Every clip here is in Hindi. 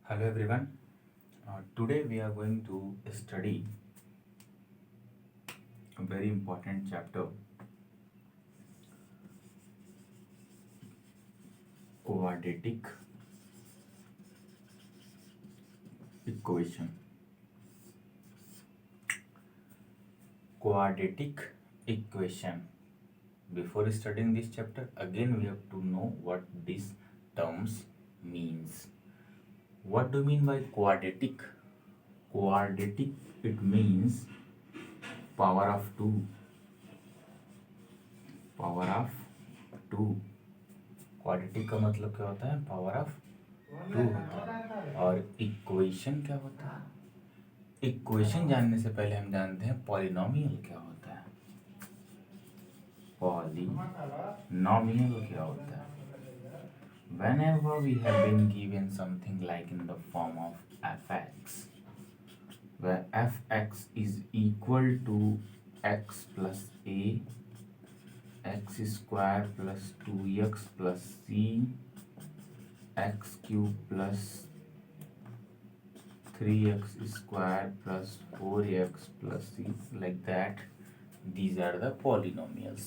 Hello everyone. Today we are going to study a very important chapter, quadratic equation. Quadratic equation. Before studying this chapter, again we have to know what these terms means. What do you mean by quadratic? Quadratic, it means power of 2. Power of 2। Quadratic का मतलब क्या होता है? पावर ऑफ 2 होता है। और इक्वेशन क्या होता है? इक्वेशन जानने से पहले हम जानते हैं पॉलिनोमियल क्या होता है। पॉलिनोमियल क्या होता है? Whenever we have been given something like in the form of fx, where fx is equal to x plus a, x square plus 2x plus c, x cube plus 3x square plus 4x plus c, like that. These are the polynomials.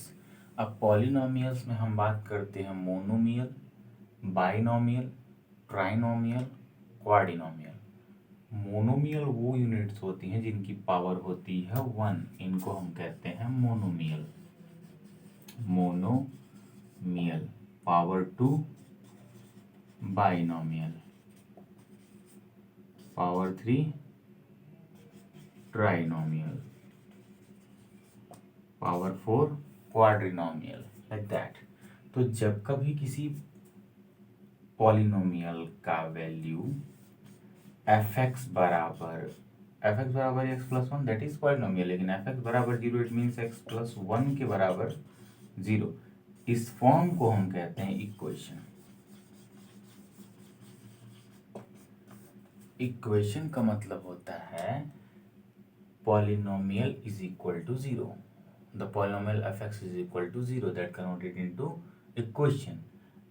अब polynomials में हम बात करते हैं मोनोमियल, बाइनोमियल, ट्राइनोमियल, क्वाड्रिनोमियल। मोनोमियल वो यूनिट्स होती हैं जिनकी पावर होती है 1, इनको हम कहते हैं monomial. Monomial power 2, binomial power 3, trinomial power 4, quadrinomial, like that. तो जब कभी किसी पॉलिनोमियल का वैल्यू fx बराबर x plus 1, that is polynomial. लेकिन fx बराबर 0, इट मीन्स x प्लस 1 के बराबर 0। इस फॉर्म को हम कहते हैं इक्वेशन। इक्वेशन का मतलब होता है polynomial is equal to 0. The polynomial fx is equal to 0, that converted into equation,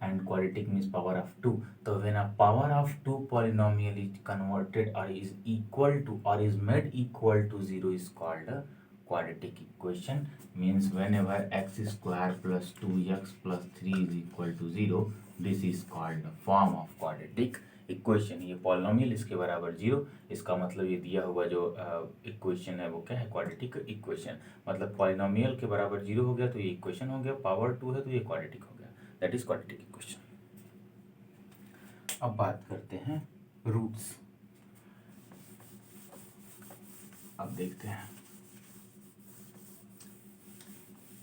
and quadratic means power of 2. So when a power of 2 polynomial is converted or is equal to or is made equal to 0 is called a quadratic equation. Means whenever x square plus 2x plus 3 is equal to 0, this is called the form of quadratic equation. ये पॉलिनोमियल इसके बराबर 0, इसका मतलब ये दिया हुआ जो इक्वेशन है वो क्या है? Quadratic equation. मतलब पॉलिनोमियल के बराबर 0 हो गया तो ये इक्वेशन हो गया, पावर 2 है तो ये क्वाड्रेटिक हो गया, दैट इज क्वाड्रेटिक इक्वेशन। अब बात करते हैं रूट्स। अब देखते हैं,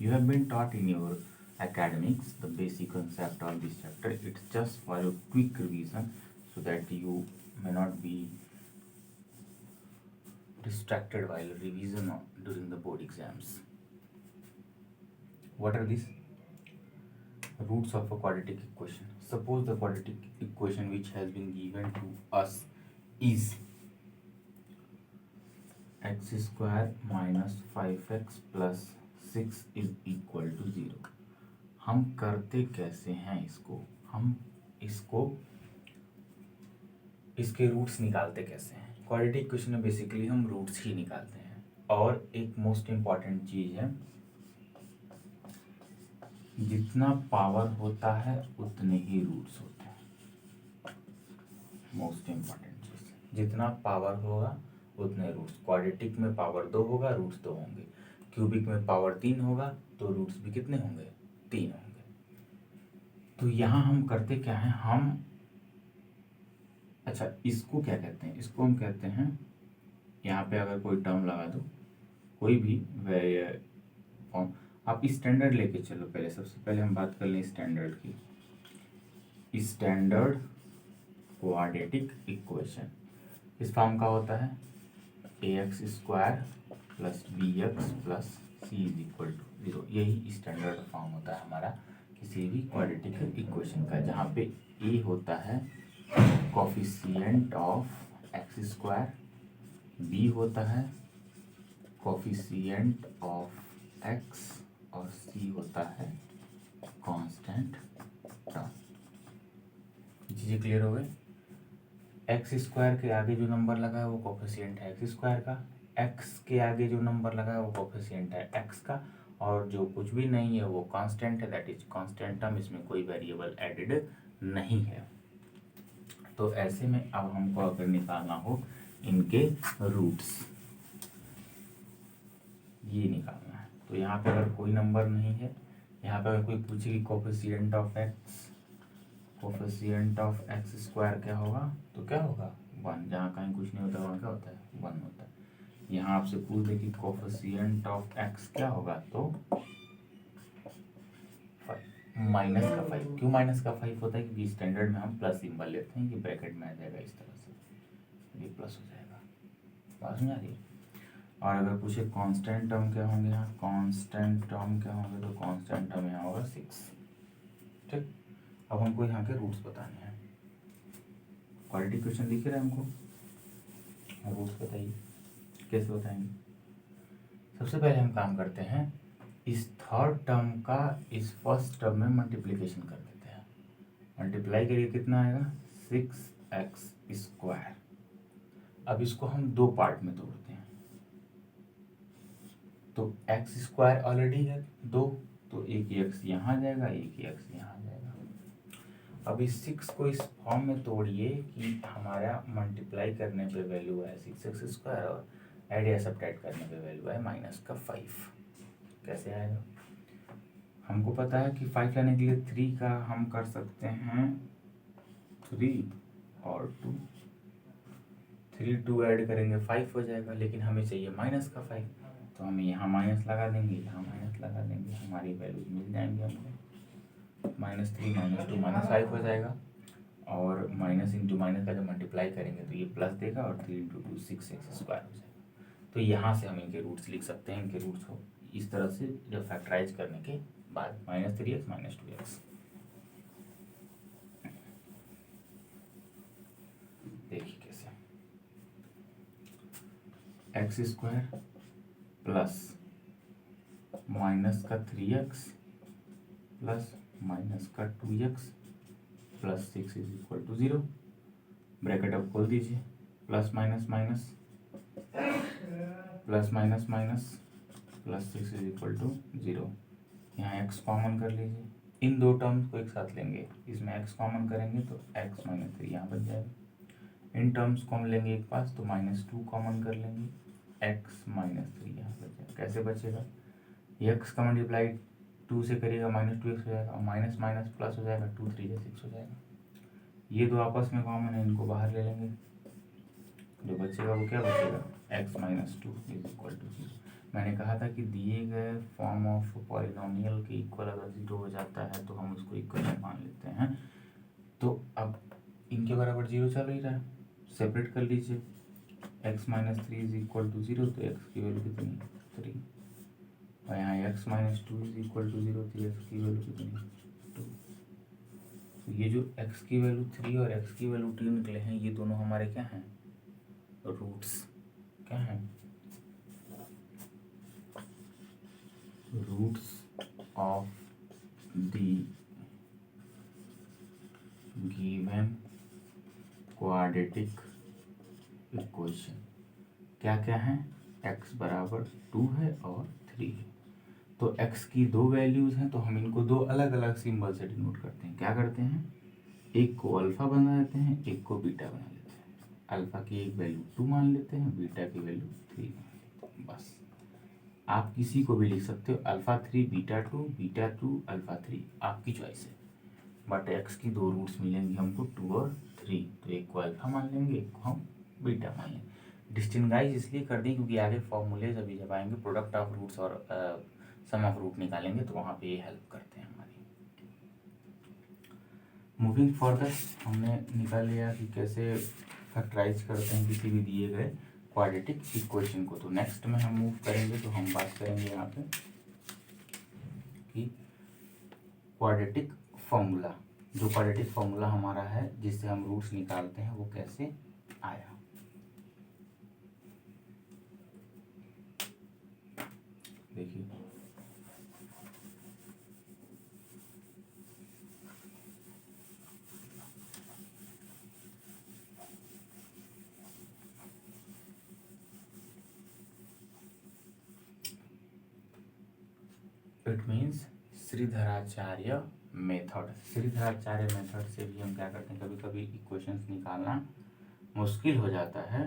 you have been taught in your academics the basic concept of this chapter. It's just for a quick revision so that you may not be distracted while revision during the board exams. What are these roots of a quadratic equation? Suppose the quadratic equation which has been given to us is x square minus 5x plus 6 is equal to 0. हम करते कैसे हैं इसको? हम इसको इसके रूट्स निकालते कैसे हैं? क्वाड्रेटिक इक्वेशन में बेसिकली हम रूट्स ही निकालते हैं। और एक मोस्ट इम्पॉर्टेंट चीज है, जितना पावर होता है उतने ही रूट्स होते हैं। मोस्ट इम्पॉर्टेंट चीज, जितना पावर होगा उतने रूट्स। क्वाड्रेटिक में पावर 2 होगा, रूट्स 2 होंगे। क्यूबिक में पावर 3 होगा तो रूट्स भी कितने होंगे? 3 होंगे। तो यहाँ हम करते क्या है, हम अच्छा इसको क्या कहते हैं? इसको हम कहते हैं, यहाँ पे अगर कोई टर्म लगा दो, कोई भी फॉर्म, आप स्टैंडर्ड लेके चलो। पहले सबसे पहले हम बात कर लें स्टैंडर्ड की। स्टैंडर्ड क्वाड्रेटिक इक्वेशन इस फॉर्म का होता है ax square plus bx plus c is equal to 0। यही स्टैंडर्ड फॉर्म होता है हमारा किसी भी क्वाड्रेटिक इक्वेशन का, जहाँ पे a होता है coefficient of x square, b होता है कोफिशिएंट ऑफ x और c होता है कांस्टेंट टर्म। चीजें क्लियर हो गई? एक्स स्क्वायर के आगे जो नंबर लगा है वो कोफिशिएंट है एक्स स्क्वायर का, एक्स के आगे जो नंबर लगा है वो कोफिशिएंट है एक्स का, और जो कुछ भी नहीं है वो कांस्टेंट है, दैट इज कांस्टेंट टर्म, इसमें कोई वेरिएबल एडेड नहीं है। तो ऐसे में अब हमको अगर निकालना हो इनके रूट्स, ये निकालना है, तो यहाँ पे अगर कोई नंबर नहीं है, यहाँ पे अगर कोई पूछे कि कोफिशिएंट ऑफ एक्स स्क्वायर क्या होगा, तो क्या होगा 1, जहाँ कहीं कुछ नहीं होता वहाँ क्या होता है 1 होता है। यहाँ आपसे पूछ दे कि कोफिशिएंट ऑफ एक्स क्या होगा, तो 5 माइनस का 5, क्यों माइनस का 5 होता है, क्योंकि स्टैंडर्ड में हम प्लस सिंबल लेते हैं कि ब्रैकेट में आ जाएगा इस तरह से, ये प्लस हो जाएगा, बात समझ आ रही है। और अगर पूछे कांस्टेंट टर्म क्या होंगे, यहाँ कांस्टेंट टर्म क्या होंगे, तो कांस्टेंट टर्म यहाँ होगा 6। ठीक, अब हमको यहाँ के रूट्स बताने हैं। क्वाड्रेटिक क्वेश्चन दिख रहा है हमको, रूट्स बताइए कैसे बताएंगे। सबसे पहले हम काम करते हैं, इस थर्ड टर्म का इस फर्स्ट टर्म में मल्टीप्लिकेशन कर देते हैं। मल्टीप्लाई करिए, कितना आएगा 6x²। अब इसको हम दो पार्ट में तोड़ते हैं, तो x² ऑलरेडी है 2, तो एक ही x यहाँ जाएगा, एक ही x यहाँ जाएगा। अब इस 6 को इस फॉर्म में तोड़िए कि हमारा मल्टीप्लाई करने पे वैल्यू है 6x² और ऐड या सब्ट्रैक्ट करने पे वैल्यू है -5। कैसे आएगा, हमको पता है कि 5 लाने के लिए 3 का हम कर सकते हैं 3 और 2, 3 2 ऐड करेंगे 5 हो जाएगा, लेकिन हमें चाहिए -5, तो हम यहाँ माइनस लगा देंगे, यहाँ माइनस लगा देंगे, हमारी वैल्यूज मिल जाएंगे हमको, -3 -2 -5 हो जाएगा। और माइनस इंटू माइनस का जब मल्टीप्लाई करेंगे तो ये प्लस देगा, और 3 × 2 6x² हो जाएगा। तो यहाँ से हम इनके रूट्स लिख सकते हैं, इनके रूट्स को इस तरह से जब फैक्टराइज करने के बाद -3x -2x। देखिए कैसे, x² प्लस माइनस का 3x प्लस माइनस का 2x प्लस 6 = 0। ब्रैकेट अब खोल दीजिए, plus minus minus plus minus minus plus 6 = 0। यहाँ x कॉमन कर लीजिए, इन दो टर्म्स को एक साथ लेंगे, इसमें x कॉमन करेंगे तो x - 3 यहाँ बच जाएगा। इन टर्म्स को हम लेंगे एक पास, तो -2 कॉमन कर लेंगे, x - 3 यहाँ बच जाएगा। कैसे बचेगा, x का मल्टीप्लाई 2 से करिएगा -2x हो जाएगा, और माइनस माइनस प्लस हो जाएगा, 2 3 6 हो जाएगा। ये दो आपस में कॉमन है, इनको बाहर ले लेंगे, जो बचेगा वो क्या बचेगा, x - 2 = 0। मैंने कहा था कि दिए गए फॉर्म ऑफ पॉलिनोमियल के इक्वल अगर 0 हो जाता है तो हम उसको इक्वेशन मान लेते हैं। तो अब इनके बराबर 0 चल ही रहा है, सेपरेट कर लीजिए, x - 3 = 0, तो x की वैल्यू कितनी 3, और यहाँ x - 2 = 0, तो x की वैल्यू कितनी 2। तो ये जो x की वैल्यू 3 और x की वैल्यू 2 निकले हैं, ये दोनों हमारे क्या हैं, रूट्स। क्या हैं, roots of the given quadratic equation. क्या क्या है, x = 2 है और 3 है। तो x की दो वैल्यूज हैं, तो हम इनको दो अलग अलग सिंबल से डिनोट करते हैं। क्या करते हैं, एक को अल्फा बना देते हैं, एक को बीटा बना लेते हैं। अल्फा की एक वैल्यू 2 मान लेते हैं, बीटा की वैल्यू 3 मान लेते हैं। बस आप किसी को भी लिख सकते हो, α3 β2 β2 α3, आपकी चॉइस है। बट x की दो रूट्स मिलेंगी हमको 2 और 3, तो एक को अल्फा मान लेंगे, एक को हम बीटा मान लेंगे। डिस्टिंगाइज इसलिए कर दी क्योंकि आगे फॉर्मूले अभी जब आएंगे प्रोडक्ट ऑफ रूट्स और सम ऑफ रूट निकालेंगे, तो वहाँ पे ये हेल्प करते हैं हमारी। मूविंग फर्दर, हमने निकाल लिया कि कैसे फैक्टराइज करते हैं किसी भी दिए गए क्वाड्रेटिक इक्वेशन को। तो नेक्स्ट में हम मूव करेंगे, तो हम बात करेंगे यहाँ पे कि क्वाड्रेटिक फॉर्मूला, जो क्वाड्रेटिक फॉर्मूला हमारा है जिससे हम रूट्स निकालते हैं, वो कैसे आया। देखिए, it means Shridharacharya method. Shridharacharya method से भी हम क्या करते हैं, कभी कभी इक्वेशंस निकालना मुश्किल हो जाता है,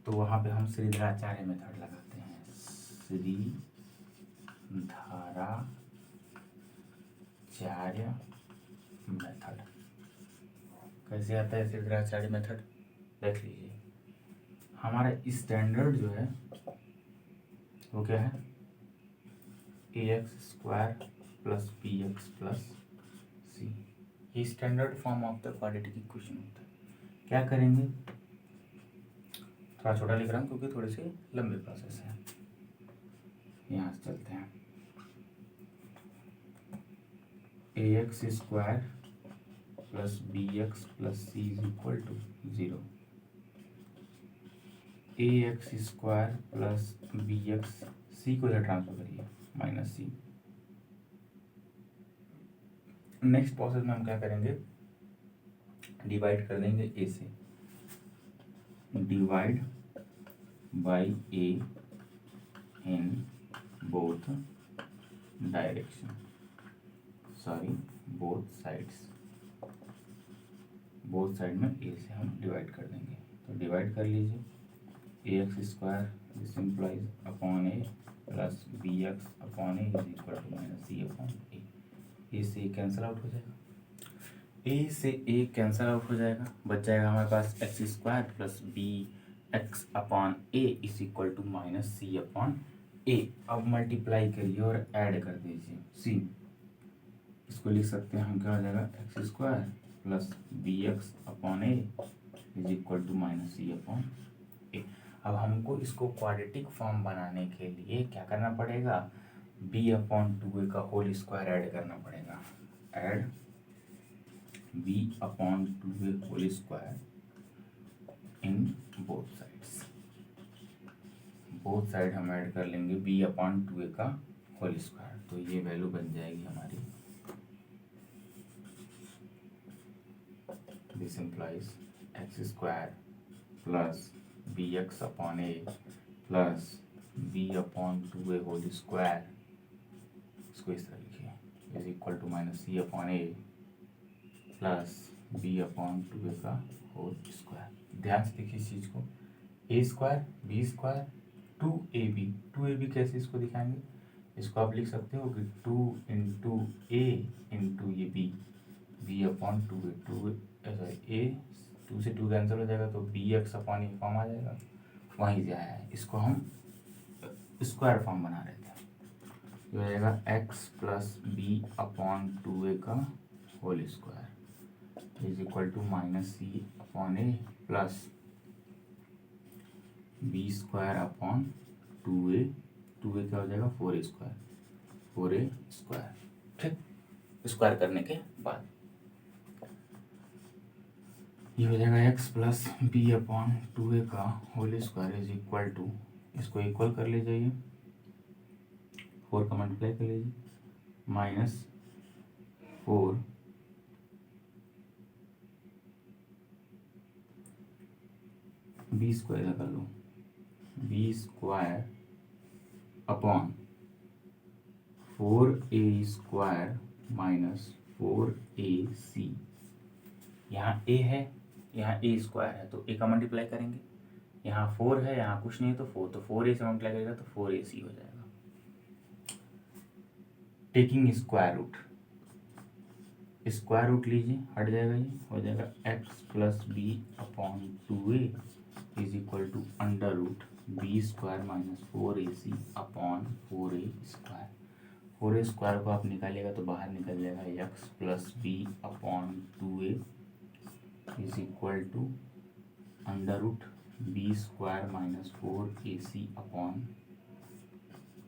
तो वहाँ पे हम श्रीधराचार्य मेथड लगाते हैं। श्रीधराचार्य मेथड कैसे आता है? श्रीधराचार्य मेथड देख लीजिए, हमारा स्टैंडर्ड जो है वो क्या है, ax² plus bx plus c। ये standard form of the quadratic equation होता है। क्या करेंगे, थोड़ा छोटा लिख रहा हूँ क्योंकि थोड़े से लंबे प्रोसेस है। यहाँ से चलते हैं, ax² plus bx plus c is equal to 0। ax² plus bx, c को इधर ट्रांसफर करिए, माइनस c। नेक्स्ट प्रोसेस में हम क्या करेंगे, डिवाइड कर देंगे a से, divide by a in both direction, sorry both sides. Both side में a से हम डिवाइड कर देंगे, तो डिवाइड कर लीजिए, ax² this implies upon a plus bx upon a is equal to minus c upon a। A से ए कैंसिल आउट हो जाएगा, ए से ए कैंसिल आउट हो जाएगा, बच जाएगा हमारे पास x² plus b x upon a is equal to minus C upon a. अब मल्टीप्लाई करिए और ऐड कर दीजिए c, इसको लिख सकते हैं हम, क्या हो जाएगा x² plus b x upon a is equal to minus C upon a. अब हमको इसको क्वाड्रेटिक फॉर्म बनाने के लिए क्या करना पड़ेगा, b अपॉन 2a का होल स्क्वायर ऐड करना पड़ेगा। Add b upon 2a whole square in both sides. Both side हम ऐड कर लेंगे b अपॉन 2a का होल स्क्वायर, तो ये वैल्यू बन जाएगी हमारी, this implies x² plus bx upon a plus b upon 2a whole square, इसको इस तरह लिखिए, is equal to minus c upon a plus b upon 2a का होल स्क्वायर। ध्यान से देखिए इस चीज़ को, a² b² 2ab कैसे इसको दिखाएंगे, इसको आप लिख सकते हो कि 2 इंटू a इंटू ये b अपॉन 2a, 2 a 2 से 2 कैंसिल हो जाएगा, तो bx अपॉन ए फॉर्म आ जाएगा, वहीं से आया है। इसको हम स्क्वायर फॉर्म बना रहे थे, ये हो जाएगा x plus B upon 2a का whole square is equal to minus C upon A plus b² upon 2a क्या हो जाएगा 4a², ठीक। स्क्वायर करने के बाद ये हो जाएगा x plus B upon 2a का whole square is equal to, इसको इक्वल कर ले जाइए, 4 का मल्टीप्लाई कर लीजिए, माइनस 4 b² कर लो, b² upon 4a² minus 4ac। यहाँ a है, यहाँ a² है, तो a का मल्टीप्लाई करेंगे, यहाँ 4 है, यहाँ कुछ नहीं है तो 4, तो 4a से मल्टीप्लाई करेगा तो 4ac हो जाएगा। टेकिंग स्क्वायर रूट लीजिए, हट जाएगा, ये हो जाएगा x plus B upon 2a is equal to under root b² minus 4ac upon 4a²। 4a² को आप निकालिएगा तो बाहर निकल जाएगा x plus B upon 2a is equal to under root b² minus 4ac upon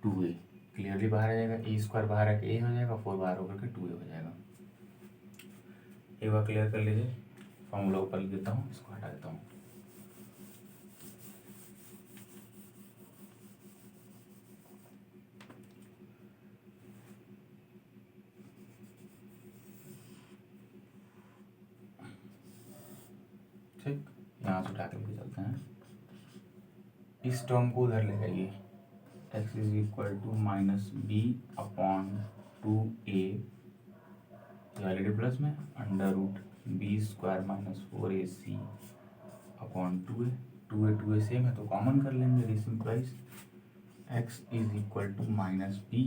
2a। Clearly बाहर आ जाएगा, a² बाहर आके a हो जाएगा, 4 बाहर होकर के 2a हो जाएगा। एक बार क्लियर कर लीजिए, फॉर्मूला ऊपर लिख देता हूँ, इसको हटा देता हूँ। ठीक, यहाँ से उठा के लेके चलते हैं, इस टर्म को उधर ले जाइए, x is equal to minus b upon 2a already plus में under root B square minus 4ac upon 2a same है तो कॉमन कर लेंगे। This implies x is equal to minus b,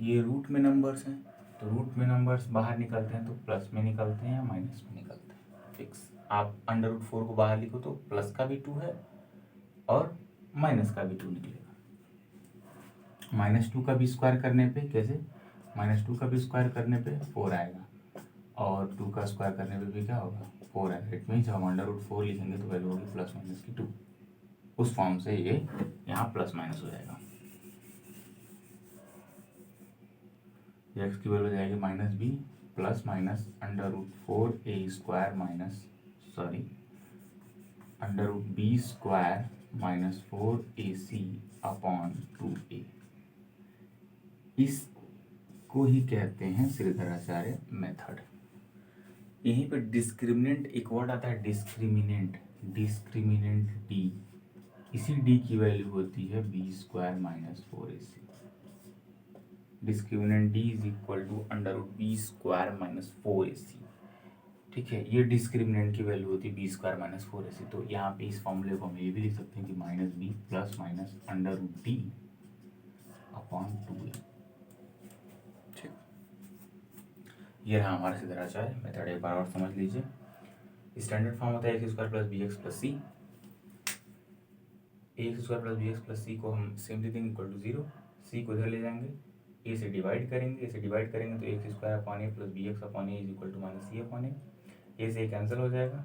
ये रूट में नंबर्स हैं तो रूट में नंबर्स बाहर निकलते हैं तो प्लस में निकलते हैं या माइनस में निकलते हैं, फिक्स। आप अंडर रूट 4 को बाहर लिखो तो प्लस का भी 2 है और माइनस का भी 2 निकलेगा। -2 का भी स्क्वायर करने पे कैसे, -2 का भी स्क्वायर करने पे 4 आएगा और 2 का स्क्वायर करने पे भी क्या होगा 4 आएगा। इट मीन्स हम अंडर रूट 4 लिखेंगे तो वैल्यू होगी प्लस माइनस की 2। उस फॉर्म से ये यहाँ प्लस माइनस हो जाएगा। एक्स की वैल्यू हो जाएगी minus B plus minus under root 4a square minus under root B square minus 4ac upon 2a। इसको ही कहते हैं श्रीधराचार्य मेथड। यहीं पे डिस्क्रिमिनेंट एक वर्ड आता है, डिस्क्रिमिनेंट डी। इसी डी की वैल्यू होती है B square minus 4ac। Discriminant D is equal to under root B square minus 4ac। ठीक है, ये डिस्क्रिमिनेंट की वैल्यू होती है बी स्क्वायर माइनस 4ac। तो यहाँ पे इस फॉर्मूले को हम ये भी लिख सकते हैं कि minus B plus minus under root D upon 2a। ठीक, ये रहा हमारा श्रीधराचार्य मेथड। एक बार और समझ लीजिए। स्टैंडर्ड फॉर्म होता है x square plus b x plus c. X square plus b x plus c को हम सेम दे देंगे इक्वल टू 0। सी को इधर ले जाएंगे, ए से डिवाइड करेंगे, तो x square upon A plus b x upon a is equal to minus C upon a से कैंसिल हो जाएगा,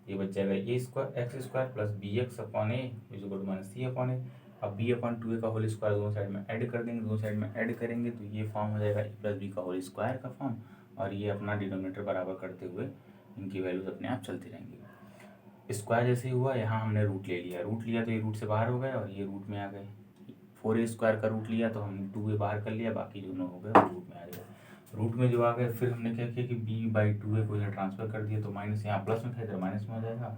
ये बच जाएगा a square x square plus b x upon a is equal to minus C upon a. अब बी अपॉन 2a का होल स्क्वायर दोनों साइड में ऐड कर देंगे, दोनों साइड में ऐड करेंगे तो ये फॉर्म हो जाएगा ए प्लस बी का होल स्क्वायर का फॉर्म, और ये अपना डिनोमिनेटर बराबर करते हुए इनकी वैल्यूज अपने आप चलती रहेंगी। स्क्वायर जैसे ही हुआ यहाँ हमने रूट ले लिया, तो ये रूट से बाहर हो गए और ये रूट में आ गए। 4a स्क्वायर का रूट लिया तो हमने 2a बाहर कर लिया, बाकी दोनों हो गए वो रूट में आ गए। रूट में जो आ गए फिर हमने क्या किया कि b/2a को इधर ट्रांसफर कर दिया तो माइनस यहाँ प्लस में था इधर माइनस में हो जाएगा।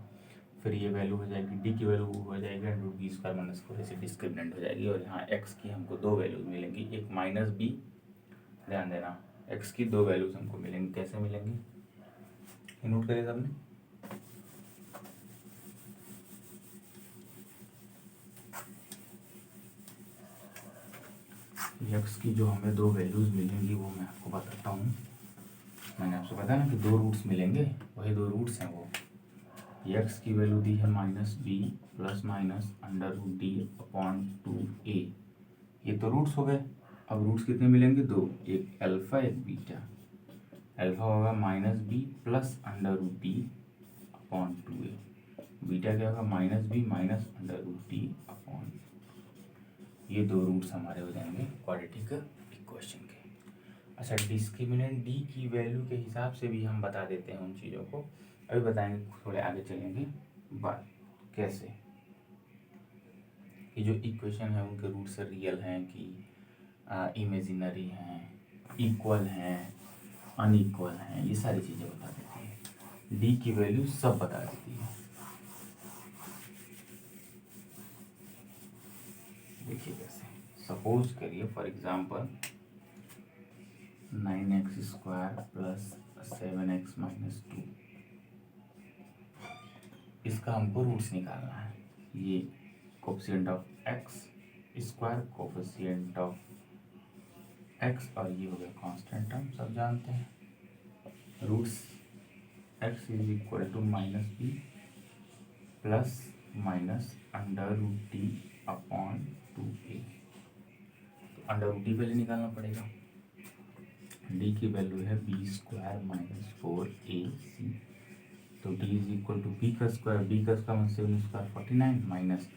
फिर ये वैल्यू हो जाएगी डी की वैल्यू हो जाएगी अंडर बी स्क्वायर माइनस 4 से डिस्क्रिमिनेंट हो जाएगी। और यहाँ एक्स की हमको 2 वैल्यूज मिलेंगी, एक माइनस बी, ध्यान देना एक्स की 2 वैल्यूज हमको मिलेंगी। कैसे मिलेंगी नोट करिए सबने। एक्स की जो हमें 2 वैल्यूज मिलेंगी वो मैं आपको बताता हूँ। मैंने आपसे बताया ना कि 2 रूट्स मिलेंगे, वही 2 रूट्स हैं वो। एक्स की वैल्यू दी है minus B plus minus under root D upon 2a। ये तो रूट्स हो गए। अब रूट्स कितने मिलेंगे 2, एक अल्फा एक बीटा। अल्फा होगा minus B plus under root D upon 2a, beta क्या होगा minus B minus under root D upon. ये 2 रूट्स हमारे हो जाएंगे क्वाड्रेटिक इक्वेशन के। अच्छा, डिस्क्रिमिनेंट डी की वैल्यू के हिसाब से भी हम बता देते हैं उन चीज़ों को, अभी बताएंगे, थोड़े आगे चलेंगे बात कैसे कि जो इक्वेशन है उनके रूट्स रियल हैं कि इमेजिनरी हैं, इक्वल हैं, अनइक्वल हैं, ये सारी चीज़ें बता देती है। डी की वैल्यू सब बता देती है। देखिए कैसे, सपोज करिए for example 9x square plus 7x minus 2, इसका हमको रूट्स निकालना है। ये coefficient of x square, coefficient of x, और ये हो गया कांस्टेंट टर्म, सब जानते हैं। Roots x is equal to minus B plus minus under root D upon 2a। तो अंडर रूट डी पहले निकालना पड़ेगा। डी की वैल्यू है बी स्क्वायर माइनस 4ac, तो D is equal to B का स्क्वायर, बी का square 7 square 49 minus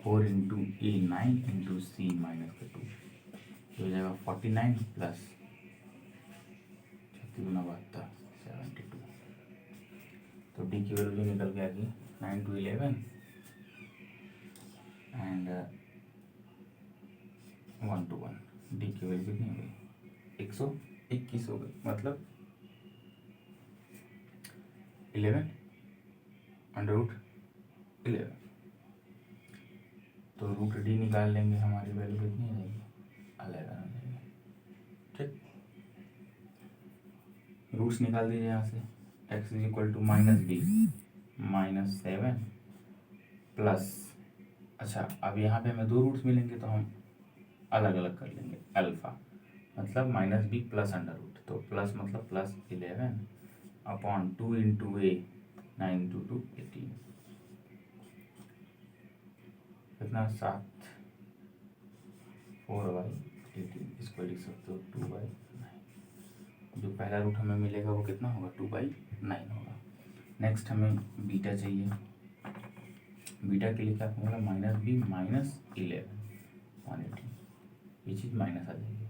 4 into A 9 into C minus का 2, तो हो जाएगा 49 प्लस 72। तो डी की वैल्यू निकल गया कि 9 to 11 एंड 1 to 1। डी की वैल्यू कितनी हो गई 121 हो गई, मतलब 11 अंडर रूट 11। तो रूट डी निकाल लेंगे, हमारी वैल्यू कितनी आ जाएगी, 11 आ जाएगी। ठीक, रूट्स निकाल दीजिए यहाँ से। x is equal to minus B minus 7 plus, अच्छा अब यहाँ पे हमें दो रूट्स मिलेंगे तो हम अलग अलग कर लेंगे। अल्फा मतलब minus B plus under root, तो प्लस मतलब plus 11 upon 2 into A 9 into 2 18, कितना 7 4/18, इसको लिख सकते हो 2/9। जो पहला रूट हमें मिलेगा वो कितना होगा, 2/9 होगा। नेक्स्ट हमें बीटा चाहिए। बीटा के लिए क्या फॉर्मूला, माइनस बी माइनस 11/18, ये चीज़ माइनस आ जाएगी।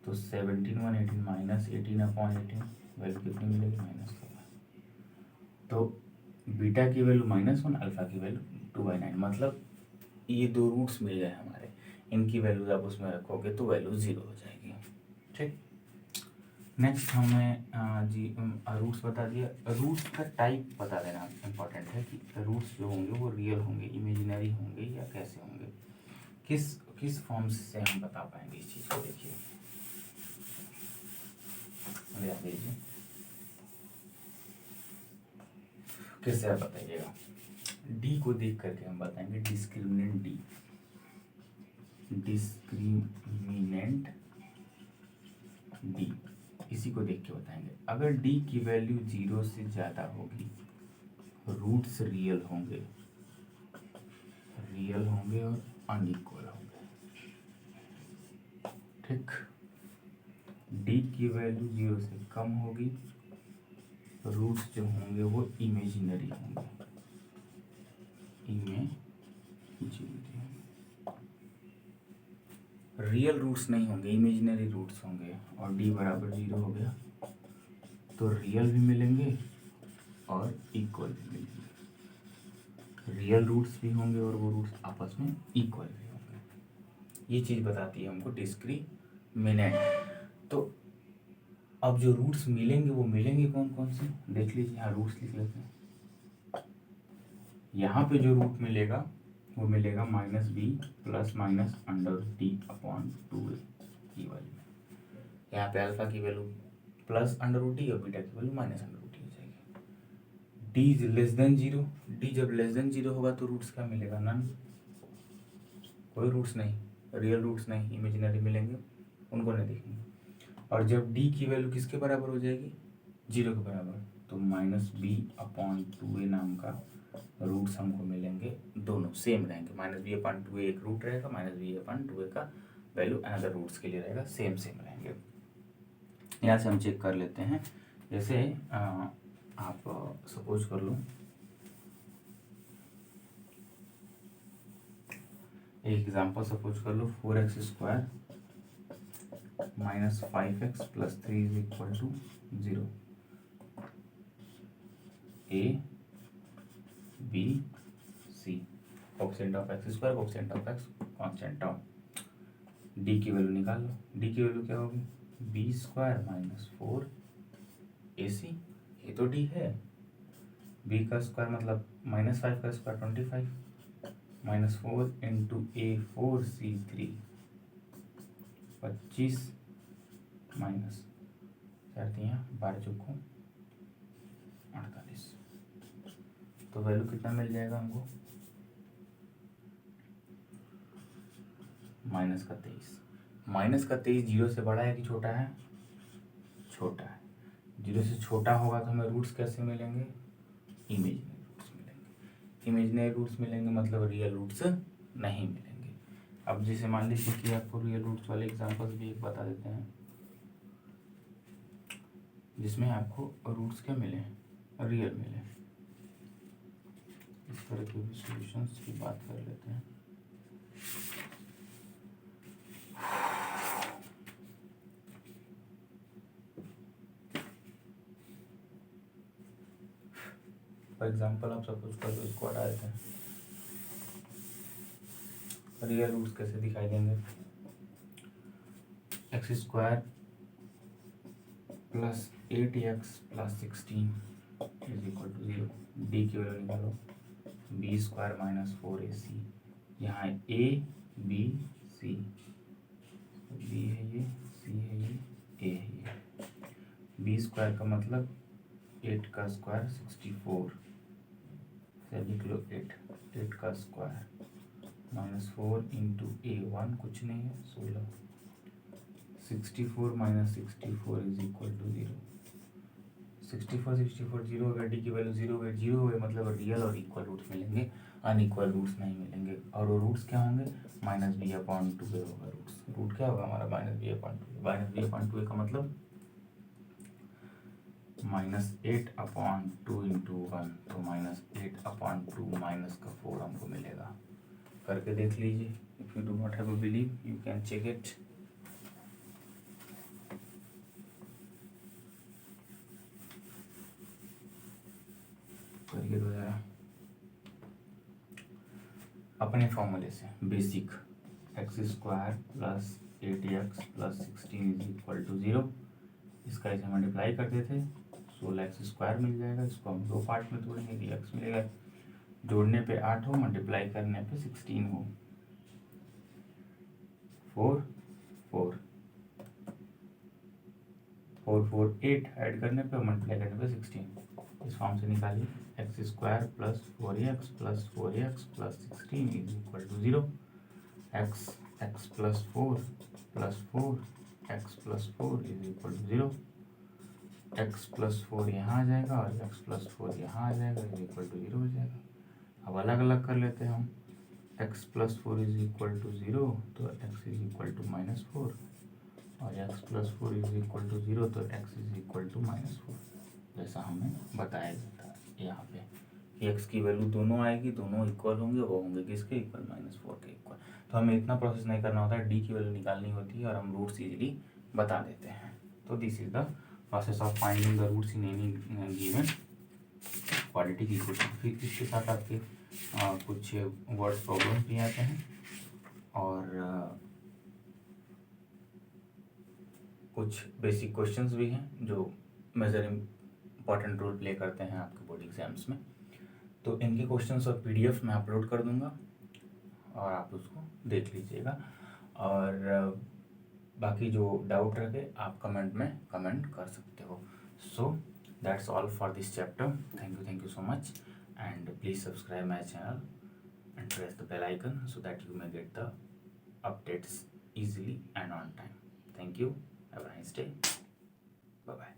तो 17/118 माइनस 18/18, वैल्यू कितनी मिलेगी, -7। तो बीटा की वैल्यू -1, अल्फा की वैल्यू 2/9, मतलब ये दो रूट्स मिल गए हमारे, इनकी वैल्यूज आप उसमें रखोगे तो वैल्यू 0 हो जाएगी। ठीक, नेक्स्ट हमें जी रूट्स बता दिया। रूट्स का टाइप बता देना इम्पोर्टेंट है कि रूट्स जो होंगे वो रियल होंगे, इमेजिनरी होंगे या कैसे होंगे, किस किस फॉर्म्स से हम बता पाएंगे इस चीज़ को। देखिए ध्यान दीजिए, कैसे आप बताइएगा। डी को देख करके हम बताएंगे, डिस्क्रिमिनेंट डी, डिस्क्रिमिनेंट डी, इसी को देख के बताएंगे। अगर डी की वैल्यू 0 से ज़्यादा होगी, रूट्स रियल होंगे, रियल होंगे और अनइक्वल होंगे। ठीक, डी की वैल्यू 0 से कम होगी, रूट्स जो होंगे वो इमेजिनरी होंगे, इमेजिनरी, रियल रूट्स नहीं होंगे, इमेजिनरी रूट्स होंगे। और डी बराबर 0 हो गया तो रियल भी मिलेंगे और इक्वल भी मिलेंगे, रियल रूट्स भी होंगे और वो रूट्स आपस में इक्वल भी होंगे। ये चीज़ बताती है हमको डिस्क्रिमिनेंट। तो अब जो रूट्स मिलेंगे वो मिलेंगे कौन कौन से, देख लीजिए, यहाँ रूट्स लिख लेते हैं। यहाँ पे जो रूट मिलेगा वो मिलेगा minus B plus minus under D upon 2a, ये वाली। यहाँ पे अल्फा की value plus under root D और बीटा की value minus under root D हो जाएगी। D is less than 0, D जब लेस देन 0 होगा तो रूट्स क्या मिलेगा, नन, कोई रूट्स नहीं, रियल रूट्स नहीं, इमेजिनरी मिलेंगे, उनको नहीं देखेंगे। और जब डी की वैल्यू किसके बराबर हो जाएगी, 0 के बराबर, तो माइनस बी अपॉन 2a नाम का रूट्स हमको मिलेंगे, दोनों सेम रहेंगे। माइनस बी अपॉन 2a एक रूट रहेगा, माइनस बी अपॉन 2a का वैल्यू अनदर रूट्स के लिए रहेगा, सेम सेम रहेंगे। यहाँ से हम चेक कर लेते हैं। जैसे आप सपोज कर लो, एक एग्जांपल सपोज कर लो, 4x² minus 5x plus 3 is equal to 0, A B C, coefficient of x², coefficient of x constant term. D की वैल्यू निकाल लो, डी की वैल्यू क्या होगी, b² माइनस 4ac, ये तो डी है। b का स्क्वायर मतलब -5 का square 25, minus 4 into a4c3 25 minus 4 चौको 48, तो वैल्यू कितना मिल जाएगा हमको, -23। -23 0 से बड़ा है कि छोटा है, छोटा है। 0 से छोटा होगा तो हमें रूट्स कैसे मिलेंगे, इमेजिनरी रूट्स मिलेंगे। इमेजिनरी रूट्स मिलेंगे मतलब रियल रूट्स नहीं मिलेंगे। अब जैसे मान लीजिए कि आपको रियल रूट्स वाले एग्जांपल्स भी एक बता देते हैं, जिसमें आपको रूट्स क्या मिले, रियल मिले। इस तरह के भी सॉल्यूशंस की बात कर लेते हैं। फॉर एग्जाम्पल आप सपोज कर लो, इसको हटा देते हैं। रियल रूट्स कैसे दिखाई देंगे, x² plus 8x plus 16 is equal to 0, D की वैल्यू निकालो, b² माइनस 4ac यहाँ ए बी सी, बी है ये, सी है ये, ए है ये। बी स्क्वायर का मतलब 8 का स्क्वायर 64 से लिख लो 8 का स्क्वायर -4 इंटू ए 1 कुछ नहीं है 16, 64 - 64 इज इक्वल टू 0। 64 0 अगर डी की वैल्यू 0 हुए मतलब रियल और इक्वल रूट्स मिलेंगे, अनइक्वल रूट्स नहीं मिलेंगे। और वो रूट्स क्या होंगे, -b/2 होगा रूट्स। रूट क्या होगा हमारा -b/2। -b/2 का मतलब -8/2 इंटू 1, तो -8/2 माइनस का 4 हमको मिलेगा। करके देख लीजिए। If you do not have a believe you can check it. करिए तो जरा अपने फॉर्मूले से basic, x² plus 8x plus 16 is equal to 0। इसका इसे मल्टीप्लाई करते थे 16x² मिल जाएगा। इसको हम दो पार्ट में तोड़ेंगे कि x मिलेगा, जोड़ने पे 8 हो, मल्टीप्लाई करने पे 16 हो। 4 4 4 4 8 ऐड करने पे, मल्टीप्लाई करने पे 16। इस फॉर्म से निकालिए x² plus 4x plus 4x plus 16 is equal to 0। x plus 4 plus 4 x plus 4 is equal to 0। x plus 4 यहाँ आ जाएगा और x प्लस 4 यहाँ आ जाएगा, इज इक्वल टू 0 हो जाएगा। अब अलग अलग कर लेते हैं हम। x plus 4 is equal to 0 तो x इज इक्वल टू -4, और x plus 4 is equal to 0 तो x इज इक्वल टू -4, जैसा हमें बताया गया था यहाँ पे कि x की वैल्यू दोनों आएगी, दोनों इक्वल होंगे, वो होंगे किसके इक्वल, -4 के इक्वल। तो हमें इतना प्रोसेस नहीं करना होता है, डी की वैल्यू निकालनी होती है और हम रूट्स इजीली बता देते हैं। तो this is the process of finding the roots in any given quadratic equation. फिर इसके साथ आपके कुछ वर्ड प्रॉब्लम भी आते हैं और कुछ बेसिक क्वेश्चंस भी हैं जो मेजर इम्पॉर्टेंट रोल प्ले करते हैं आपके बोर्ड एग्जाम्स में। तो इनके क्वेश्चंस और पीडीएफ मैं अपलोड कर दूंगा और आप उसको देख लीजिएगा। और बाकी जो डाउट रहे आप कमेंट में कमेंट कर सकते हो। So that's all for this chapter. Thank you so much and please subscribe my channel and press the bell icon so that you may get the updates easily and on time. Thank you. Have a nice day. Bye bye.